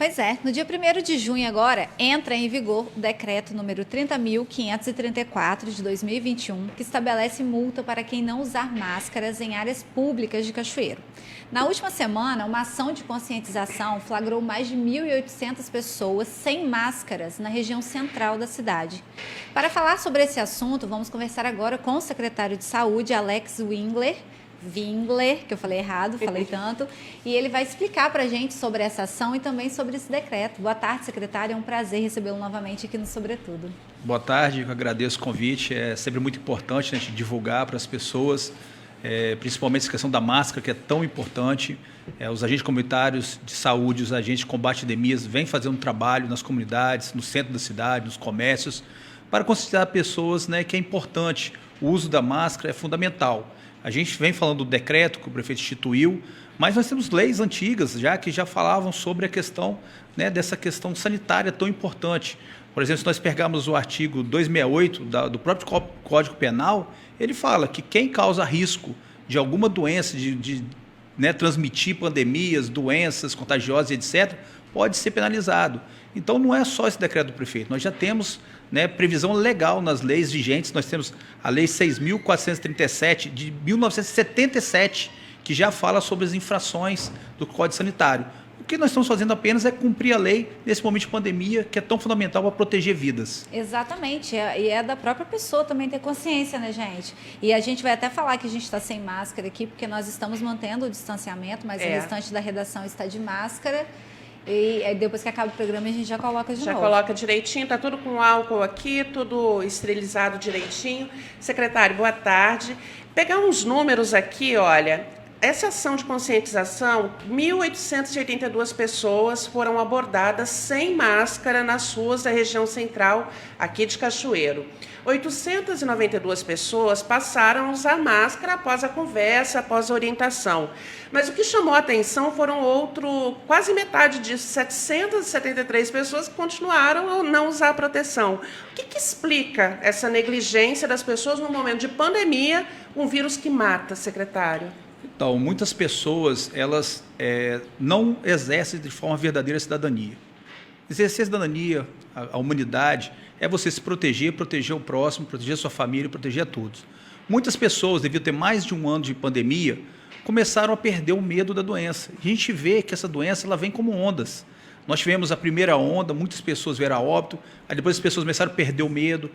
Pois é, no dia 1º de junho agora, entra em vigor o decreto número 30.534 de 2021, que estabelece multa para quem não usar máscaras em áreas públicas de Cachoeiro. Na última semana, uma ação de conscientização flagrou mais de 1.800 pessoas sem máscaras na região central da cidade. Para falar sobre esse assunto, vamos conversar agora com o secretário de Saúde, Alex Wingler, que eu falei errado, falei tanto, e ele vai explicar para a gente sobre essa ação e também sobre esse decreto. Boa tarde, secretário, é um prazer recebê-lo novamente aqui no Sobretudo. Boa tarde, eu agradeço o convite, é sempre muito importante a gente divulgar para as pessoas, principalmente essa questão da máscara, que é tão importante. Os agentes comunitários de saúde, os agentes de combate a endemias, vêm fazendo um trabalho nas comunidades, no centro da cidade, nos comércios, para conscientizar pessoas, que é importante, o uso da máscara é fundamental. A gente vem falando do decreto que o prefeito instituiu, mas nós temos leis antigas que já falavam sobre a questão, dessa questão sanitária tão importante. Por exemplo, se nós pegarmos o artigo 268 do próprio Código Penal, ele fala que quem causa risco de alguma doença, de transmitir pandemias, doenças contagiosas, etc., pode ser penalizado. Então, não é só esse decreto do prefeito, nós já temos previsão legal nas leis vigentes. Nós temos a Lei 6.437 de 1977, que já fala sobre as infrações do Código Sanitário. O que nós estamos fazendo apenas é cumprir a lei nesse momento de pandemia, que é tão fundamental para proteger vidas. Exatamente, e é da própria pessoa também ter consciência, gente? E a gente vai até falar que a gente está sem máscara aqui, porque nós estamos mantendo o distanciamento, mas o restante da redação está de máscara. E aí depois que acaba o programa a gente já coloca de novo. Já coloca direitinho, tá tudo com álcool aqui, tudo esterilizado direitinho. Secretário, boa tarde. Pegar uns números aqui, olha, essa ação de conscientização, 1.882 pessoas foram abordadas sem máscara nas ruas da região central aqui de Cachoeiro. 892 pessoas passaram a usar máscara após a conversa, após a orientação. Mas o que chamou a atenção foram quase metade disso, 773 pessoas que continuaram a não usar a proteção. O que explica essa negligência das pessoas no momento de pandemia, um vírus que mata, secretário? Então, muitas pessoas, elas não exercem de forma verdadeira a cidadania. Exercer a cidadania, a humanidade, é você se proteger o próximo, proteger a sua família, proteger a todos. Muitas pessoas, devido a ter mais de um ano de pandemia, começaram a perder o medo da doença. A gente vê que essa doença ela vem como ondas. Nós tivemos a primeira onda, muitas pessoas vieram a óbito, aí depois as pessoas começaram a perder o medo,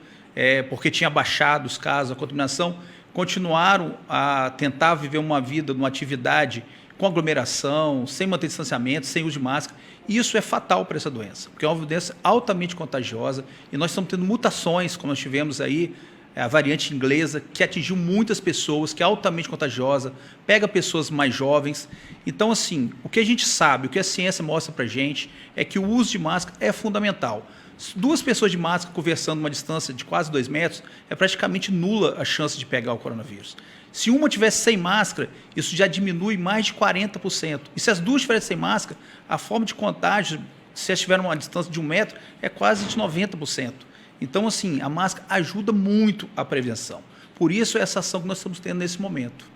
porque tinha baixado os casos, a contaminação, continuaram a tentar viver uma vida, uma atividade com aglomeração, sem manter distanciamento, sem uso de máscara. E isso é fatal para essa doença, porque é uma doença altamente contagiosa e nós estamos tendo mutações, como nós tivemos aí, a variante inglesa, que atingiu muitas pessoas, que é altamente contagiosa, pega pessoas mais jovens. Então, assim, o que a gente sabe, o que a ciência mostra para a gente, é que o uso de máscara é fundamental. Duas pessoas de máscara conversando uma distância de quase 2 metros, é praticamente nula a chance de pegar o coronavírus. Se uma tivesse sem máscara, isso já diminui mais de 40%. E se as duas estiverem sem máscara, a forma de contágio, se elas estiverem a uma distância de 1 metro, é quase de 90%. Então, assim, a máscara ajuda muito a prevenção. Por isso, essa ação que nós estamos tendo nesse momento.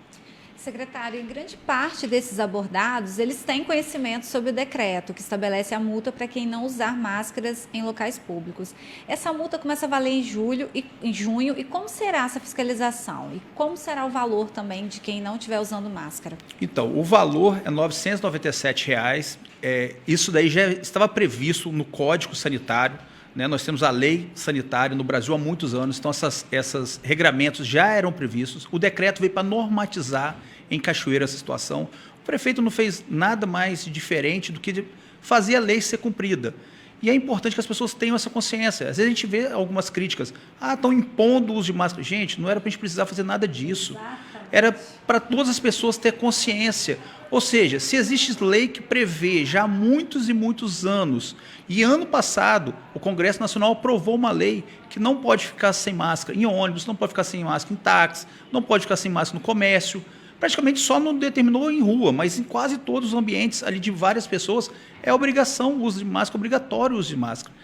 Secretário, em grande parte desses abordados, eles têm conhecimento sobre o decreto que estabelece a multa para quem não usar máscaras em locais públicos. Essa multa começa a valer em junho, e como será essa fiscalização? E como será o valor também de quem não estiver usando máscara? Então, o valor é R$ 997. Isso daí já estava previsto no Código Sanitário. Nós temos a lei sanitária no Brasil há muitos anos, então esses regramentos já eram previstos. O decreto veio para normatizar em Cachoeira essa situação. O prefeito não fez nada mais diferente do que fazer a lei ser cumprida. E é importante que as pessoas tenham essa consciência. Às vezes a gente vê algumas críticas. Estão impondo o uso de máscara. Gente, não era para a gente precisar fazer nada disso. Era para todas as pessoas ter consciência. Ou seja, se existe lei que prevê já há muitos e muitos anos, e ano passado o Congresso Nacional aprovou uma lei que não pode ficar sem máscara em ônibus, não pode ficar sem máscara em táxi, não pode ficar sem máscara no comércio, praticamente só não determinou em rua, mas em quase todos os ambientes ali de várias pessoas é obrigação o uso de máscara, obrigatório o uso de máscara.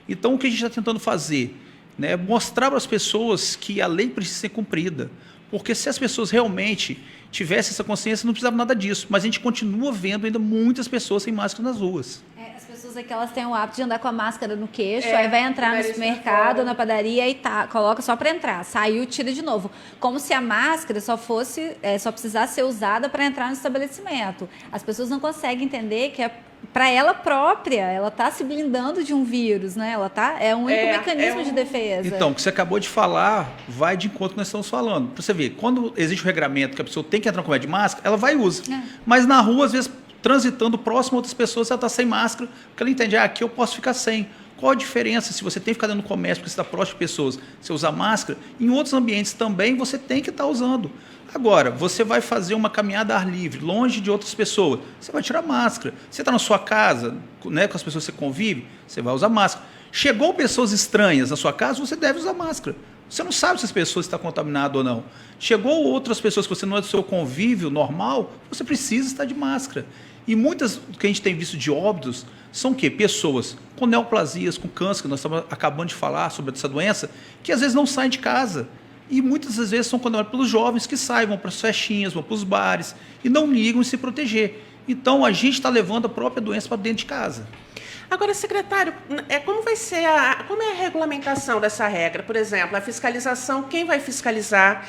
Então o que a gente está tentando fazer, é mostrar para as pessoas que a lei precisa ser cumprida. Porque se as pessoas realmente tivessem essa consciência, não precisava nada disso. Mas a gente continua vendo ainda muitas pessoas sem máscara nas ruas. As pessoas pessoas aqui, elas têm o hábito de andar com a máscara no queixo, É, aí vai entrar no nariz supermercado, pra na padaria e coloca só para entrar. Saiu, tira de novo. Como se a máscara só precisasse ser usada para entrar no estabelecimento. As pessoas não conseguem entender que para ela própria, ela está se blindando de um vírus, né? É o único mecanismo de defesa. Então, o que você acabou de falar vai de encontro com o que nós estamos falando. Para você ver, quando existe o regramento que a pessoa tem que entrar com comércio de máscara, ela vai e usa. Mas na rua, às vezes, transitando próximo a outras pessoas, ela está sem máscara, porque ela entende, aqui eu posso ficar sem. Qual a diferença se você tem que ficar dentro do comércio porque você está próximo de pessoas, você usar máscara? Em outros ambientes também você tem que estar usando. Agora, você vai fazer uma caminhada ar livre, longe de outras pessoas, você vai tirar máscara. Você está na sua casa, né, com as pessoas que você convive, você vai usar máscara. Chegou pessoas estranhas na sua casa, você deve usar máscara. Você não sabe se as pessoas estão contaminadas ou não. Chegou outras pessoas que você não é do seu convívio normal, você precisa estar de máscara. E muitas que a gente tem visto de óbitos são o quê? Pessoas com neoplasias, com câncer, que nós estamos acabando de falar sobre essa doença, que às vezes não saem de casa. E muitas das vezes são condenados pelos jovens que saem, vão para as festinhas, vão para os bares e não ligam em se proteger. Então a gente está levando a própria doença para dentro de casa. Agora, secretário, como vai ser como é a regulamentação dessa regra? Por exemplo, a fiscalização, quem vai fiscalizar?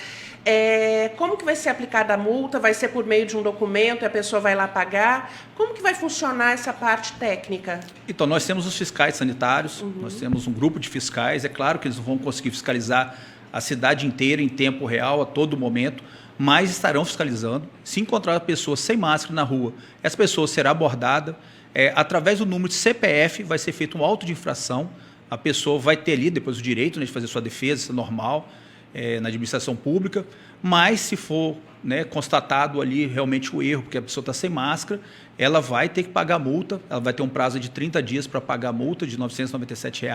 Como que vai ser aplicada a multa? Vai ser por meio de um documento e a pessoa vai lá pagar? Como que vai funcionar essa parte técnica? Então, nós temos os fiscais sanitários, nós temos um grupo de fiscais. É claro que eles não vão conseguir fiscalizar a cidade inteira em tempo real, a todo momento, mas estarão fiscalizando. Se encontrar pessoas sem máscara na rua, essa pessoa será abordada. Através do número de CPF vai ser feito um auto de infração. A pessoa vai ter ali depois o direito, né, de fazer sua defesa, isso é normal, na administração pública, mas se for, né, constatado ali realmente o erro, porque a pessoa está sem máscara, ela vai ter que pagar a multa, ela vai ter um prazo de 30 dias para pagar a multa de R$ 997.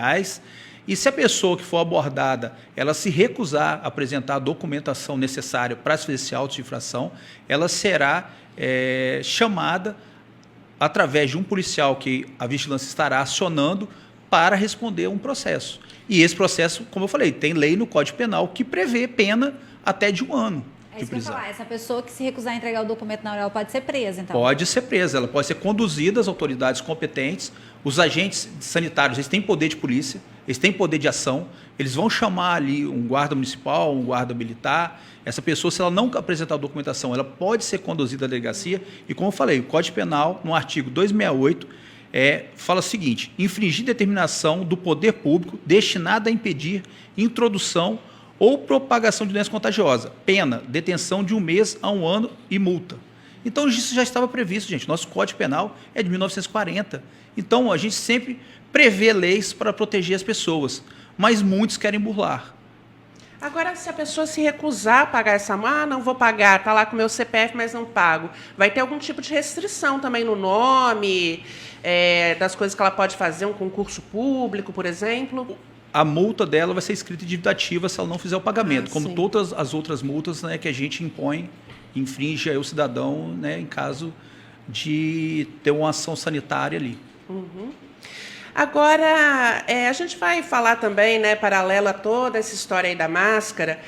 E se a pessoa que for abordada, ela se recusar a apresentar a documentação necessária para fazer esse auto de infração, ela será chamada através de um policial que a vigilância estará acionando para responder a um processo. E esse processo, como eu falei, tem lei no Código Penal que prevê pena até de 1 ano de prisão. Essa pessoa que se recusar a entregar o documento na hora, ela pode ser presa, então? Pode ser presa, ela pode ser conduzida às autoridades competentes. Os agentes sanitários, eles têm poder de polícia, eles têm poder de ação, eles vão chamar ali um guarda municipal, um guarda militar. Essa pessoa, se ela não apresentar a documentação, ela pode ser conduzida à delegacia. E como eu falei, o Código Penal, no artigo 268, fala o seguinte: infringir determinação do poder público destinada a impedir introdução ou propagação de doença contagiosa. Pena, detenção de 1 mês a 1 ano e multa. Então, isso já estava previsto, gente. Nosso Código Penal é de 1940. Então, a gente sempre prevê leis para proteger as pessoas, mas muitos querem burlar. Agora, se a pessoa se recusar a pagar essa multa, não vou pagar, está lá com o meu CPF, mas não pago, vai ter algum tipo de restrição também no nome, das coisas que ela pode fazer, um concurso público, por exemplo? A multa dela vai ser escrita em dívida ativa se ela não fizer o pagamento, como sim. todas as outras multas, né, que a gente impõe, infringe aí o cidadão, né, em caso de ter uma ação sanitária ali. Agora, a gente vai falar também, né, paralelo a toda essa história aí da máscara,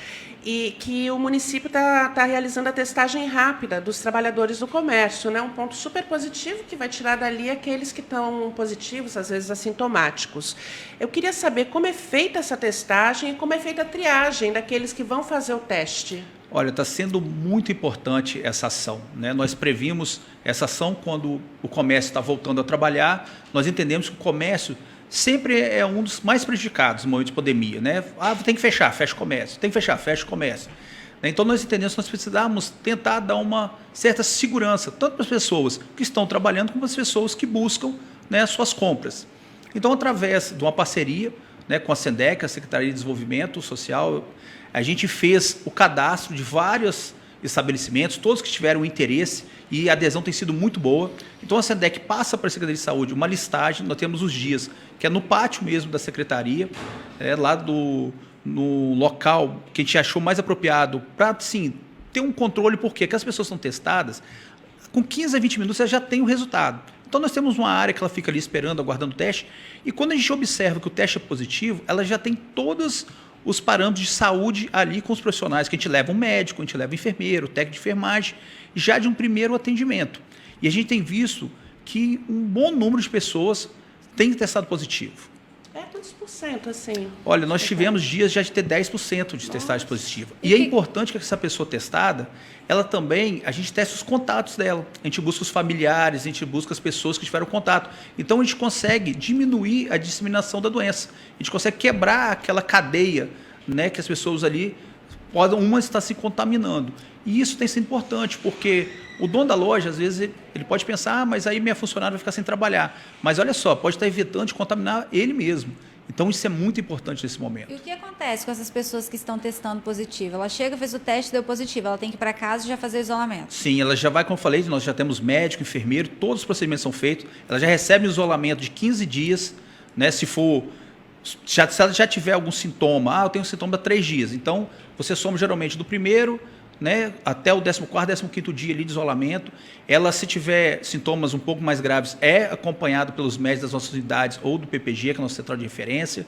e que o município está realizando a testagem rápida dos trabalhadores do comércio, né, um ponto super positivo que vai tirar dali aqueles que estão positivos, às vezes assintomáticos. Eu queria saber como é feita essa testagem e como é feita a triagem daqueles que vão fazer o teste. Olha, está sendo muito importante essa ação, né? Nós previmos essa ação quando o comércio está voltando a trabalhar. Nós entendemos que o comércio sempre é um dos mais prejudicados no momento de pandemia, né? Tem que fechar, fecha o comércio. Tem que fechar, fecha o comércio. Então, nós entendemos que nós precisamos tentar dar uma certa segurança, tanto para as pessoas que estão trabalhando, como para as pessoas que buscam, né, suas compras. Então, através de uma parceria, né, com a SENDEC, a Secretaria de Desenvolvimento Social, a gente fez o cadastro de vários estabelecimentos, todos que tiveram interesse, e a adesão tem sido muito boa. Então, a SENDEC passa para a Secretaria de Saúde uma listagem, nós temos os dias, que é no pátio mesmo da Secretaria, lá no local que a gente achou mais apropriado para, sim, ter um controle, porque as pessoas são testadas, com 15 a 20 minutos você já tem o resultado. Então, nós temos uma área que ela fica ali esperando, aguardando o teste, e quando a gente observa que o teste é positivo, ela já tem todos os parâmetros de saúde ali com os profissionais, que a gente leva um médico, a gente leva um enfermeiro, técnico de enfermagem, já de um primeiro atendimento. E a gente tem visto que um bom número de pessoas tem testado positivo? Quantos por cento, assim? Olha, nós tivemos dias já de ter 10% de testagem positiva. E é importante que essa pessoa testada, ela também, a gente testa os contatos dela. A gente busca os familiares, a gente busca as pessoas que tiveram contato. Então, a gente consegue diminuir a disseminação da doença. A gente consegue quebrar aquela cadeia, né, que as pessoas ali podem, uma estar se contaminando. E isso tem sido importante, porque o dono da loja, às vezes, ele pode pensar, mas aí minha funcionária vai ficar sem trabalhar. Mas olha só, pode estar evitando de contaminar ele mesmo. Então, isso é muito importante nesse momento. E o que acontece com essas pessoas que estão testando positivo? Ela chega, fez o teste, deu positivo, ela tem que ir para casa e já fazer o isolamento? Sim, ela já vai, como eu falei, nós já temos médico, enfermeiro, todos os procedimentos são feitos, ela já recebe um isolamento de 15 dias, né, se ela já tiver algum sintoma, eu tenho sintoma há 3 dias, então você soma geralmente do primeiro, né, até o 14º, 15º dia ali de isolamento. Ela, se tiver sintomas um pouco mais graves, é acompanhado pelos médicos das nossas unidades ou do PPG, que é a nossa central de referência.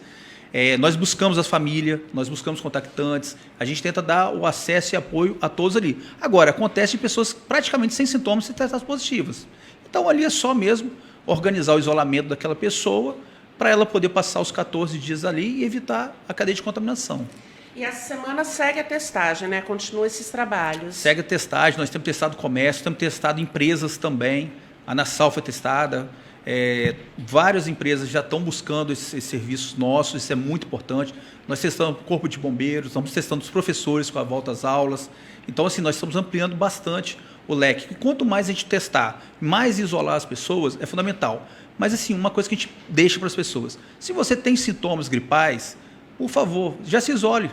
Nós buscamos a família, nós buscamos contactantes, a gente tenta dar o acesso e apoio a todos ali. Agora, acontece de pessoas praticamente sem sintomas e testadas positivas. Então, ali é só mesmo organizar o isolamento daquela pessoa para ela poder passar os 14 dias ali e evitar a cadeia de contaminação. E essa semana segue a testagem, né? Continua esses trabalhos. Segue a testagem, nós temos testado comércio, temos testado empresas também. A Nassau foi testada. Várias empresas já estão buscando esses serviços nossos, isso é muito importante. Nós testamos o Corpo de Bombeiros, estamos testando os professores com a volta às aulas. Então, assim, nós estamos ampliando bastante o leque. E quanto mais a gente testar, mais isolar as pessoas, é fundamental. Mas, assim, uma coisa que a gente deixa para as pessoas. Se você tem sintomas gripais, por favor, já se isole.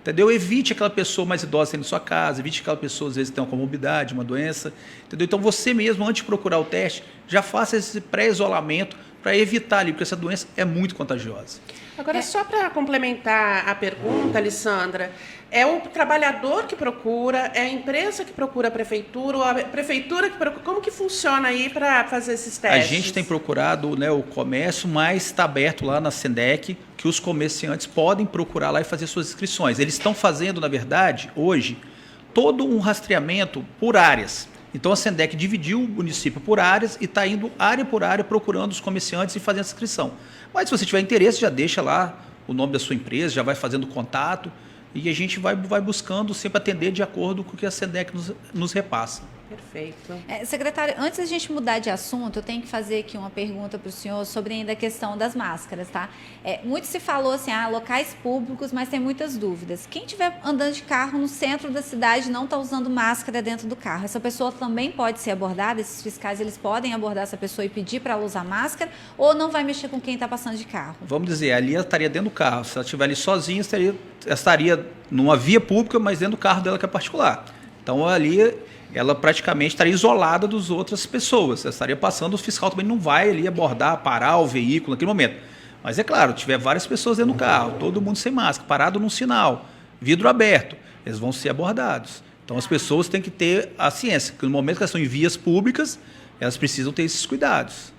Entendeu? Evite aquela pessoa mais idosa na sua casa, evite aquela pessoa, às vezes, que tem uma comorbidade, uma doença. Entendeu? Então, você mesmo, antes de procurar o teste, já faça esse pré-isolamento para evitar ali, porque essa doença é muito contagiosa. Agora, só para complementar a pergunta, Alessandra, é o trabalhador que procura, é a empresa que procura a prefeitura, ou a prefeitura que procura? Como que funciona aí para fazer esses testes? A gente tem procurado, né, o comércio, mas está aberto lá na SENDEC, que os comerciantes podem procurar lá e fazer suas inscrições. Eles estão fazendo, na verdade, hoje, todo um rastreamento por áreas. Então, a SENDEC dividiu o município por áreas e está indo área por área procurando os comerciantes e fazendo essa inscrição. Mas, se você tiver interesse, já deixa lá o nome da sua empresa, já vai fazendo contato e a gente vai buscando sempre atender de acordo com o que a SENDEC nos repassa. Perfeito. Secretário, antes da gente mudar de assunto, eu tenho que fazer aqui uma pergunta para o senhor sobre ainda a questão das máscaras, tá? Muito se falou assim, locais públicos, mas tem muitas dúvidas. Quem estiver andando de carro no centro da cidade e não está usando máscara dentro do carro, essa pessoa também pode ser abordada? Esses fiscais, eles podem abordar essa pessoa e pedir para ela usar máscara ou não vai mexer com quem está passando de carro? Vamos dizer, ali ela estaria dentro do carro. Se ela estiver ali sozinha, estaria numa via pública, mas dentro do carro dela que é particular. Então, ali ela praticamente estaria isolada das outras pessoas. Ela estaria passando, o fiscal também não vai ali abordar, parar o veículo naquele momento. Mas é claro, tiver várias pessoas dentro do carro, todo mundo sem máscara, parado num sinal, vidro aberto, eles vão ser abordados. Então as pessoas têm que ter a ciência, que no momento que elas estão em vias públicas, elas precisam ter esses cuidados.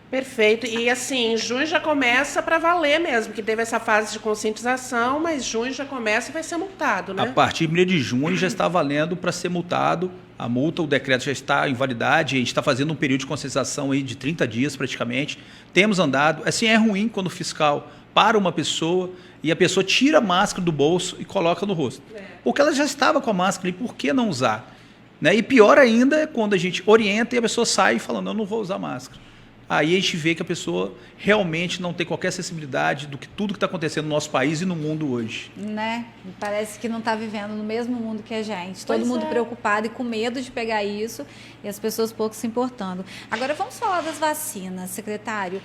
Perfeito. E assim, em junho já começa para valer mesmo, que teve essa fase de conscientização, mas junho já começa e vai ser multado, né? A partir de 1º de junho já está valendo para ser multado. A multa, o decreto já está em validade, a gente está fazendo um período de conscientização aí de 30 dias praticamente. Temos andado. Assim, é ruim quando o fiscal para uma pessoa e a pessoa tira a máscara do bolso e coloca no rosto. Porque ela já estava com a máscara e por que não usar? Né? E pior ainda é quando a gente orienta e a pessoa sai falando, eu não vou usar máscara. Aí a gente vê que a pessoa realmente não tem qualquer sensibilidade do que tudo que está acontecendo no nosso país e no mundo hoje. Né? Parece que não está vivendo no mesmo mundo que a gente. Todo mundo preocupado e com medo de pegar isso e as pessoas pouco se importando. Agora vamos falar das vacinas, secretário.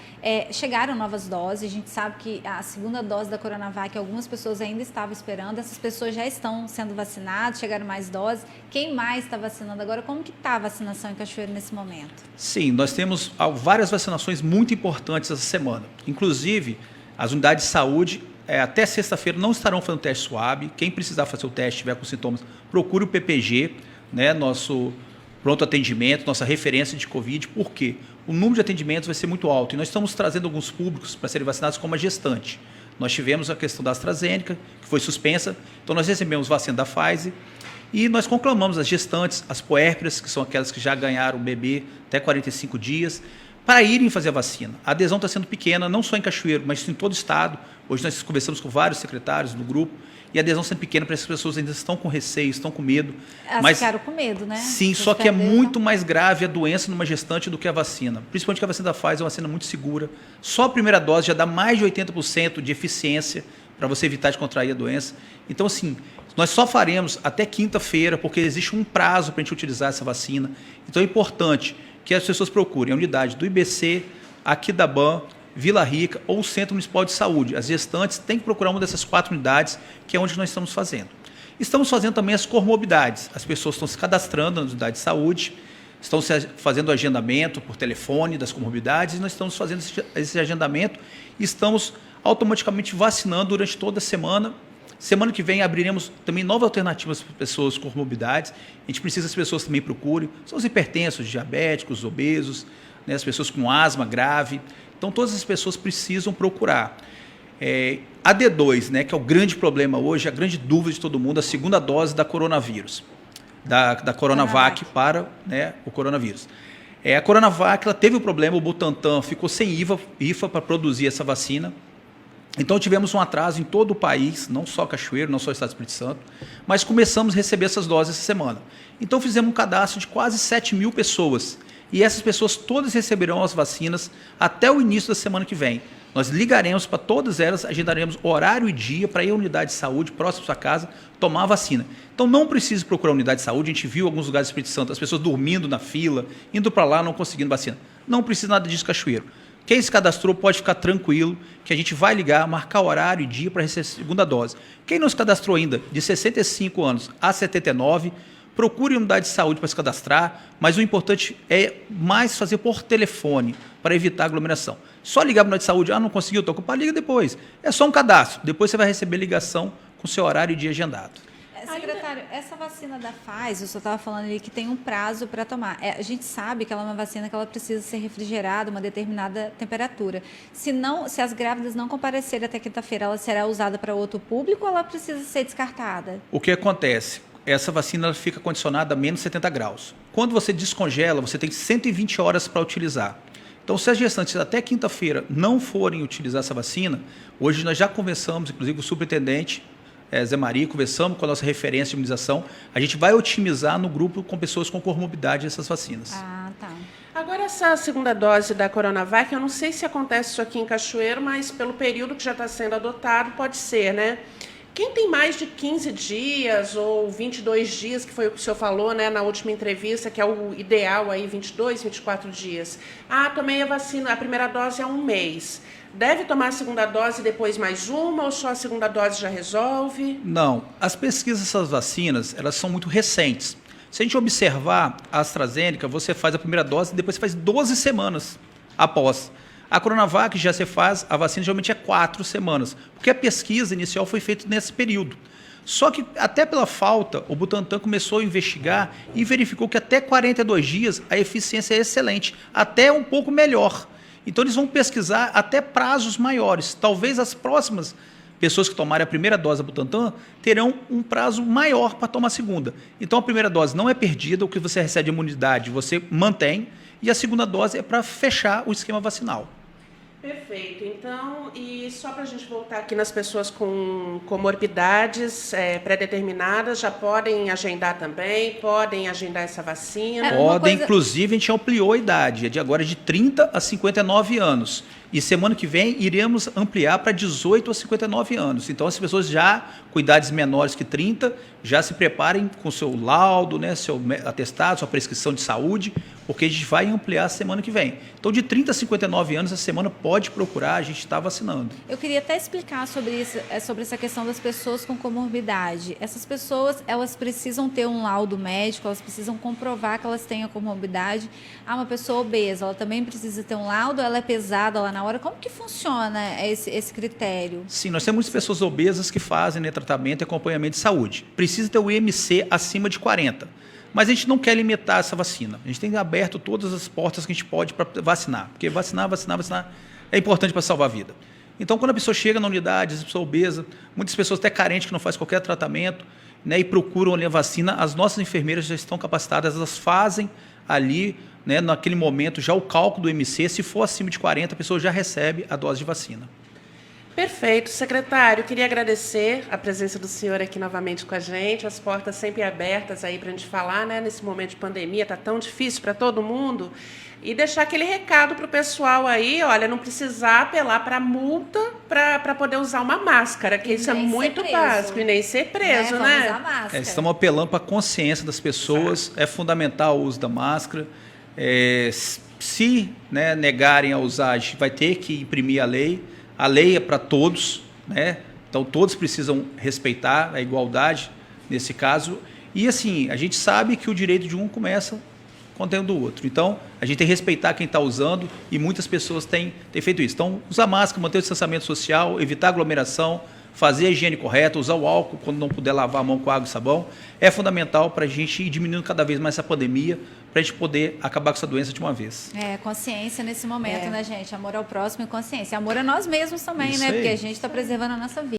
Chegaram novas doses, a gente sabe que a segunda dose da Coronavac algumas pessoas ainda estavam esperando, essas pessoas já estão sendo vacinadas, chegaram mais doses. Quem mais está vacinando agora? Como que está a vacinação em Cachoeiro nesse momento? Sim, nós temos várias vacinações muito importantes essa semana. Inclusive, as unidades de saúde, até sexta-feira, não estarão fazendo teste SWAB. Quem precisar fazer o teste, tiver com sintomas, procure o PPG, né, nosso pronto atendimento, nossa referência de Covid. Por quê? O número de atendimentos vai ser muito alto. E nós estamos trazendo alguns públicos para serem vacinados como a gestante. Nós tivemos a questão da AstraZeneca, que foi suspensa. Então, nós recebemos vacina da Pfizer. E nós conclamamos as gestantes, as puérperas, que são aquelas que já ganharam o bebê até 45 dias, para irem fazer a vacina. A adesão está sendo pequena, não só em Cachoeiro, mas em todo o estado. Hoje nós conversamos com vários secretários do grupo e a adesão sendo pequena, para essas pessoas ainda estão com receio, estão com medo. Elas ficaram com medo, né? Sim, só que é muito mais grave a doença numa gestante do que a vacina. Principalmente que a vacina da Pfizer é uma vacina muito segura. Só a primeira dose já dá mais de 80% de eficiência para você evitar de contrair a doença. Então, assim, nós só faremos até quinta-feira, porque existe um prazo para a gente utilizar essa vacina. Então é importante que as pessoas procurem a unidade do IBC, aqui da BAN, Vila Rica ou o Centro Municipal de Saúde. As gestantes têm que procurar uma dessas 4 unidades, que é onde nós estamos fazendo. Estamos fazendo também as comorbidades. As pessoas estão se cadastrando nas unidades de saúde, estão fazendo agendamento por telefone das comorbidades, e nós estamos fazendo esse agendamento e estamos automaticamente vacinando durante toda a semana. Semana que vem abriremos também novas alternativas para pessoas com comorbidades. A gente precisa que as pessoas também procurem. São os hipertensos, diabéticos, obesos, né, as pessoas com asma grave. Então, todas as pessoas precisam procurar. A D2, né, que é o grande problema hoje, a grande dúvida de todo mundo, a segunda dose da coronavírus, da Coronavac para, né, o coronavírus. A Coronavac ela teve um problema, o Butantan ficou sem IFA para produzir essa vacina. Então, tivemos um atraso em todo o país, não só Cachoeiro, não só o Estado do Espírito Santo, mas começamos a receber essas doses essa semana. Então, fizemos um cadastro de quase 7 mil pessoas. E essas pessoas todas receberão as vacinas até o início da semana que vem. Nós ligaremos para todas elas, agendaremos horário e dia para ir à unidade de saúde, próximo à sua casa, tomar a vacina. Então, não precisa procurar a unidade de saúde. A gente viu alguns lugares do Espírito Santo, as pessoas dormindo na fila, indo para lá, não conseguindo vacina. Não precisa nada disso, Cachoeiro. Quem se cadastrou pode ficar tranquilo, que a gente vai ligar, marcar horário e dia para receber a segunda dose. Quem não se cadastrou ainda, de 65 anos a 79, procure a unidade de saúde para se cadastrar, mas o importante é mais fazer por telefone, para evitar aglomeração. Só ligar para a unidade de saúde, não conseguiu, estou ocupado, liga depois. É só um cadastro, depois você vai receber ligação com seu horário e dia agendado. Secretário, essa vacina da Pfizer, o senhor estava falando ali que tem um prazo para tomar. A gente sabe que ela é uma vacina que ela precisa ser refrigerada a uma determinada temperatura. Se as grávidas não comparecerem até quinta-feira, ela será usada para outro público ou ela precisa ser descartada? O que acontece? Essa vacina ela fica condicionada a menos 70 graus. Quando você descongela, você tem 120 horas para utilizar. Então, se as gestantes até quinta-feira não forem utilizar essa vacina, hoje nós já conversamos, inclusive com o superintendente, Zé Maria, conversamos com a nossa referência de imunização, a gente vai otimizar no grupo com pessoas com comorbidade essas vacinas. Ah, tá. Agora, essa segunda dose da Coronavac, eu não sei se acontece isso aqui em Cachoeiro, mas pelo período que já está sendo adotado, pode ser, né? Quem tem mais de 15 dias ou 22 dias, que foi o que o senhor falou, né, na última entrevista, que é o ideal aí, 22, 24 dias. Tomei a vacina, a primeira dose há 1 mês. Deve tomar a segunda dose e depois mais uma, ou só a segunda dose já resolve? Não. As pesquisas dessas vacinas, elas são muito recentes. Se a gente observar a AstraZeneca, você faz a primeira dose e depois você faz 12 semanas após. A Coronavac já se faz, a vacina geralmente é 4 semanas, porque a pesquisa inicial foi feita nesse período. Só que, até pela falta, o Butantan começou a investigar e verificou que até 42 dias a eficiência é excelente, até um pouco melhor. Então, eles vão pesquisar até prazos maiores. Talvez as próximas pessoas que tomarem a primeira dose da Butantan terão um prazo maior para tomar a segunda. Então, a primeira dose não é perdida, o que você recebe de imunidade você mantém, e a segunda dose é para fechar o esquema vacinal. Perfeito. Então, e só para a gente voltar aqui nas pessoas com comorbidades pré-determinadas, já podem agendar também? Podem agendar essa vacina? Podem, inclusive a gente ampliou a idade, agora de 30 a 59 anos. E semana que vem iremos ampliar para 18 a 59 anos. Então, as pessoas já com idades menores que 30, já se preparem com seu laudo, né, seu atestado, sua prescrição de saúde, porque a gente vai ampliar semana que vem. Então, de 30 a 59 anos, essa semana pode procurar, a gente está vacinando. Eu queria até explicar sobre isso, sobre essa questão das pessoas com comorbidade. Essas pessoas, elas precisam ter um laudo médico, elas precisam comprovar que elas têm a comorbidade. Uma pessoa obesa, ela também precisa ter um laudo, ela é pesada lá na hora. Como que funciona esse critério? Sim, nós temos muitas pessoas obesas que fazem, né, tratamento e acompanhamento de saúde. Precisa ter o IMC acima de 40. Mas a gente não quer limitar essa vacina. A gente tem aberto todas as portas que a gente pode para vacinar. Porque vacinar é importante para salvar a vida. Então, quando a pessoa chega na unidade, a pessoa obesa, muitas pessoas até carentes que não fazem qualquer tratamento, né, e procuram ali a vacina, as nossas enfermeiras já estão capacitadas, elas fazem ali, né, naquele momento, já o cálculo do MC, se for acima de 40, a pessoa já recebe a dose de vacina. Perfeito. Secretário, queria agradecer a presença do senhor aqui novamente com a gente, as portas sempre abertas aí para a gente falar, né? Nesse momento de pandemia, está tão difícil para todo mundo. E deixar aquele recado para o pessoal aí, olha, não precisar apelar para multa para poder usar uma máscara, que isso é muito básico, e nem ser preso, Vamos né? usar máscara. Estamos apelando para a consciência das pessoas, é fundamental o uso da máscara. Se, né, negarem a usar, a gente vai ter que imprimir a lei. A lei é para todos, né? Então todos precisam respeitar a igualdade nesse caso. E assim, a gente sabe que o direito de um começa quando tem o do outro. Então, a gente tem que respeitar quem está usando e muitas pessoas têm feito isso. Então, usar máscara, manter o distanciamento social, evitar aglomeração, fazer a higiene correta, usar o álcool quando não puder lavar a mão com água e sabão, é fundamental para a gente ir diminuindo cada vez mais essa pandemia, para a gente poder acabar com essa doença de uma vez. Consciência nesse momento, né, gente? Amor ao próximo e consciência. Amor a nós mesmos também, Isso né? aí. Porque a gente está preservando a nossa vida.